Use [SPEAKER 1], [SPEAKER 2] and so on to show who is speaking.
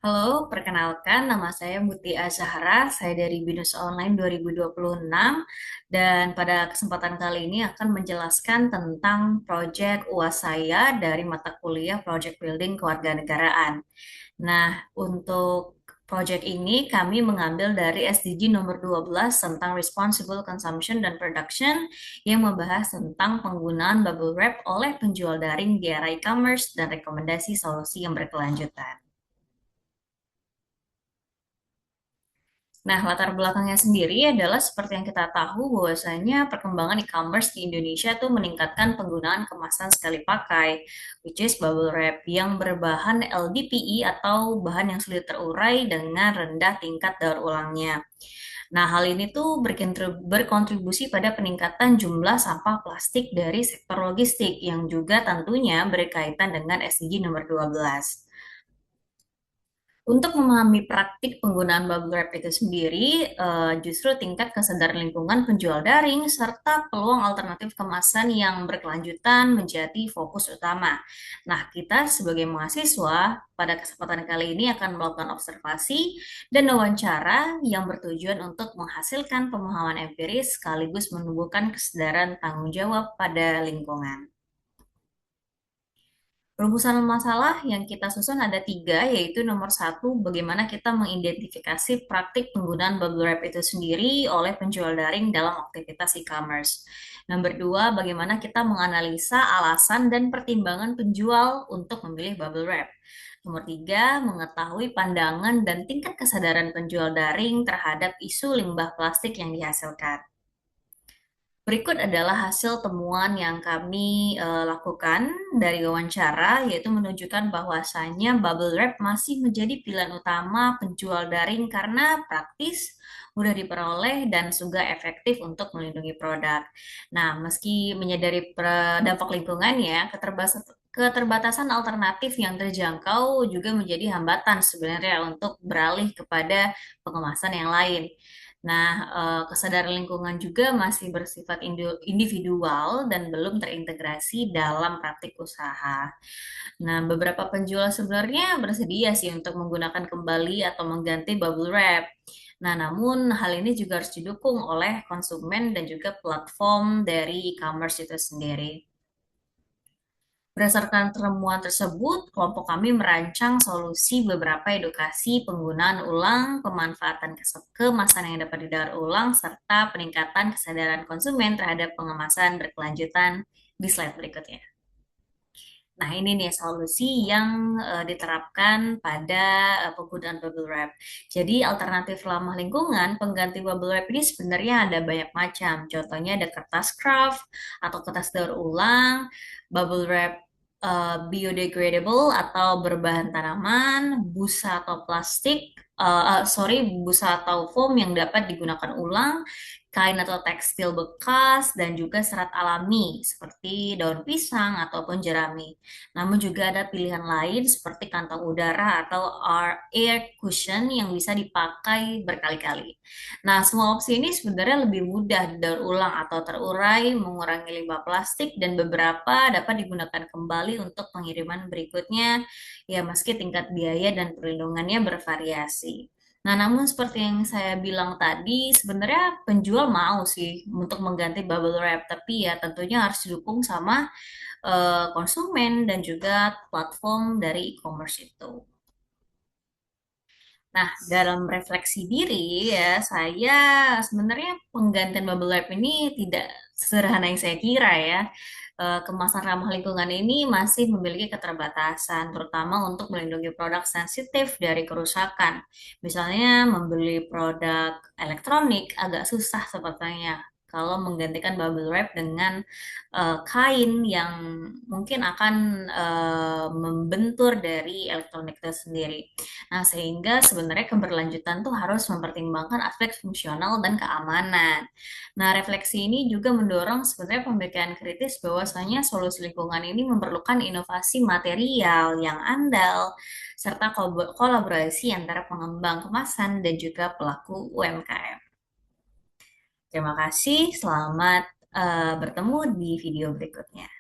[SPEAKER 1] Halo, perkenalkan nama saya Muti Azahra, saya dari Binus Online 2026 dan pada kesempatan kali ini akan menjelaskan tentang proyek UAS saya dari mata kuliah Project Building Kewarganegaraan. Nah, untuk proyek ini kami mengambil dari SDG nomor 12 tentang Responsible Consumption dan Production yang membahas tentang penggunaan bubble wrap oleh penjual daring di era e-commerce dan rekomendasi solusi yang berkelanjutan. Nah, latar belakangnya sendiri adalah seperti yang kita tahu bahwasanya perkembangan e-commerce di Indonesia tuh meningkatkan penggunaan kemasan sekali pakai, which is bubble wrap yang berbahan LDPE atau bahan yang sulit terurai dengan rendah tingkat daur ulangnya. Nah, hal ini tuh berkontribusi pada peningkatan jumlah sampah plastik dari sektor logistik yang juga tentunya berkaitan dengan SDG nomor 12. Untuk memahami praktik penggunaan bubble wrap itu sendiri, justru tingkat kesadaran lingkungan penjual daring serta peluang alternatif kemasan yang berkelanjutan menjadi fokus utama. Nah, kita sebagai mahasiswa pada kesempatan kali ini akan melakukan observasi dan wawancara yang bertujuan untuk menghasilkan pemahaman empiris sekaligus menumbuhkan kesadaran tanggung jawab pada lingkungan. Rumusan masalah yang kita susun ada tiga, yaitu nomor satu, bagaimana kita mengidentifikasi praktik penggunaan bubble wrap itu sendiri oleh penjual daring dalam aktivitas e-commerce. Nomor dua, bagaimana kita menganalisa alasan dan pertimbangan penjual untuk memilih bubble wrap. Nomor tiga, mengetahui pandangan dan tingkat kesadaran penjual daring terhadap isu limbah plastik yang dihasilkan. Berikut adalah hasil temuan yang kami lakukan dari wawancara, yaitu menunjukkan bahwasannya bubble wrap masih menjadi pilihan utama penjual daring karena praktis, mudah diperoleh, dan juga efektif untuk melindungi produk. Nah, meski menyadari dampak lingkungan ya, keterbatasan alternatif yang terjangkau juga menjadi hambatan sebenarnya untuk beralih kepada pengemasan yang lain. Nah, kesadaran lingkungan juga masih bersifat individual dan belum terintegrasi dalam praktik usaha. Nah, beberapa penjual sebenarnya bersedia sih untuk menggunakan kembali atau mengganti bubble wrap. Nah, namun hal ini juga harus didukung oleh konsumen dan juga platform dari e-commerce itu sendiri. Berdasarkan temuan tersebut, kelompok kami merancang solusi beberapa edukasi penggunaan ulang, pemanfaatan kemasan yang dapat didaur ulang, serta peningkatan kesadaran konsumen terhadap pengemasan berkelanjutan di slide berikutnya. Nah, ini nih solusi yang diterapkan pada penggunaan bubble wrap. Jadi, alternatif ramah lingkungan pengganti bubble wrap ini sebenarnya ada banyak macam. Contohnya ada kertas craft atau kertas daur ulang, bubble wrap biodegradable atau berbahan tanaman, busa atau plastik, busa atau foam yang dapat digunakan ulang, kain atau tekstil bekas, dan juga serat alami seperti daun pisang ataupun jerami. Namun juga ada pilihan lain seperti kantong udara atau air cushion yang bisa dipakai berkali-kali. Nah, semua opsi ini sebenarnya lebih mudah didaur ulang atau terurai, mengurangi limbah plastik, dan beberapa dapat digunakan kembali untuk pengiriman berikutnya, ya meski tingkat biaya dan perlindungannya bervariasi. Nah, namun seperti yang saya bilang tadi, sebenarnya penjual mau sih untuk mengganti bubble wrap, tapi ya tentunya harus didukung sama konsumen dan juga platform dari e-commerce itu. Nah, dalam refleksi diri ya, saya sebenarnya penggantian bubble wrap ini tidak sederhana yang saya kira ya. Kemasan ramah lingkungan ini masih memiliki keterbatasan, terutama untuk melindungi produk sensitif dari kerusakan. Misalnya membeli produk elektronik agak susah sepertinya kalau menggantikan bubble wrap dengan kain yang mungkin akan membentur dari elektronik itu sendiri. Nah, sehingga sebenarnya keberlanjutan tuh harus mempertimbangkan aspek fungsional dan keamanan. Nah, refleksi ini juga mendorong sebenarnya pemikiran kritis bahwasanya solusi lingkungan ini memerlukan inovasi material yang andal, serta kolaborasi antara pengembang kemasan dan juga pelaku UMKM. Terima kasih, selamat bertemu di video berikutnya.